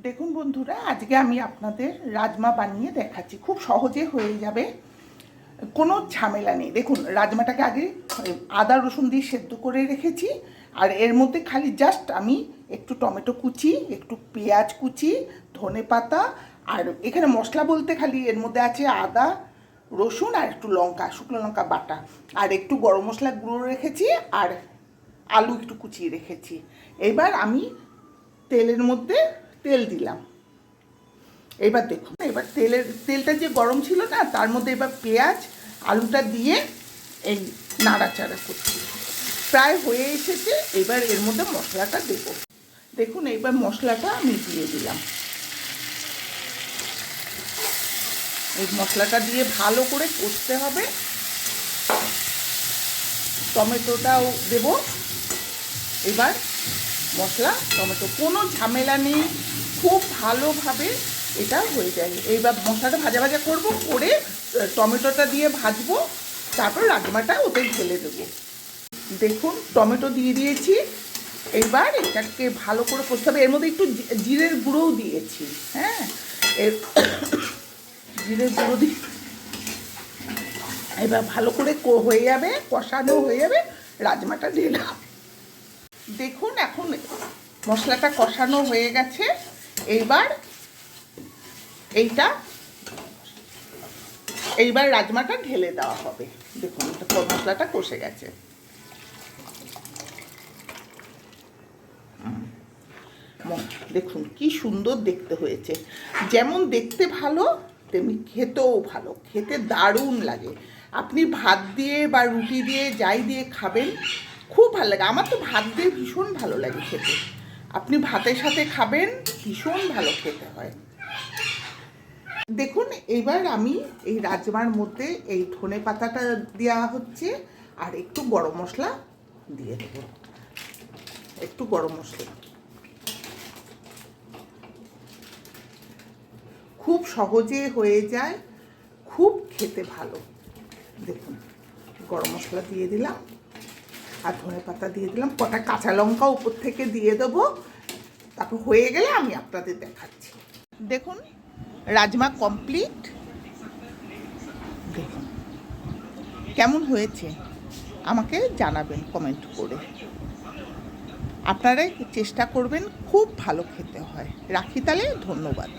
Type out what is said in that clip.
দেখুন বন্ধুরা, আজকে আমি আপনাদের রাজমা বানিয়ে দেখাচ্ছি। খুব সহজে হয়ে যাবে, কোনো ঝামেলা নেই। দেখুন, রাজমাটাকে আগে আদা রসুন দিয়ে সেদ্ধ করে রেখেছি, আর এর মধ্যে খালি জাস্ট আমি একটু টমেটো কুচি, একটু পেঁয়াজ কুচি, ধনে পাতা, আর এখানে মশলা বলতে খালি এর মধ্যে আছে আদা রসুন আর একটু লঙ্কা, শুকনো লঙ্কা বাটা, আর একটু গরম মশলা গুঁড়ো রেখেছি, আর আলু একটু কুচিয়ে রেখেছি। এবার আমি তেলের মধ্যে তেল দিলাম। এবার দেখুন, এবার তেলটা যে গরম ছিল না, তার মধ্যে এবার পেঁয়াজ আলুটা দিয়ে এই নাড়াচাড়া করছি। প্রায় হয়ে এসেছে। এবার এর মধ্যে মশলাটা দেব। দেখুন, এবার মশলাটা আমি দিয়ে দিলাম। এই মশলাটা দিয়ে ভালো করে কষতে হবে। টমেটোটাও দেব। এবার মশলা টমেটো, কোনো ঝামেলা নেই, খুব ভালোভাবে এটা হয়ে যায়। এইবার মশলাটা ভাজা ভাজা করব, করে টমেটোটা দিয়ে ভাজবো, তারপর রাজমাটা ওতে ঢেলে দেবো। দেখুন, টমেটো দিয়ে দিয়েছি। এইবার এটাকে ভালো করে কষতে হবে। এর মধ্যে একটু জিরের গুঁড়োও দিয়েছি। হ্যাঁ, এর জিরের গুঁড়ো দিয়ে এবার ভালো করে হয়ে যাবে, কষানো হয়ে যাবে, রাজমাটা ঢেলাম। দেখুন, এখন মশলাটা কষানো হয়ে গেছে। এইবার এইবার রাজমাটা ঢেলে দেওয়া হবে। দেখুন, মশলাটা কষে গেছে। দেখুন কি সুন্দর দেখতে হয়েছে। যেমন দেখতে ভালো, তেমনি খেতেও ভালো। খেতে দারুণ লাগে। আপনি ভাত দিয়ে বা রুটি দিয়ে যাই দিয়ে খাবেন, খুব ভালো লাগে। আমার তো ভাত দিয়ে ভীষণ ভালো লাগে খেতে। আপনি ভাতের সাথে খাবেন, ভীষণ ভালো খেতে হয়। দেখুন, এবার আমি এই রাজমার মধ্যে এই ধনে পাতাটা দেওয়া হচ্ছে, আর একটু গরম মশলা দিয়ে দেব। একটু গরম মশলা, খুব সহজে হয়ে যায়, খুব খেতে ভালো। দেখুন, গরম মশলা দিয়ে দিলাম, আর ধনে পাতা দিয়ে দিলাম, কটা কাঁচা লঙ্কা উপর থেকে দিয়ে দেবো। তারপর হয়ে গেলে আমি আপনাদের দেখাচ্ছি। দেখুন, রাজমা কমপ্লিট। দেখুন কেমন হয়েছে, আমাকে জানাবেন কমেন্ট করে। আপনারাই চেষ্টা করবেন, খুব ভালো খেতে হয়। রাখি তাহলে, ধন্যবাদ।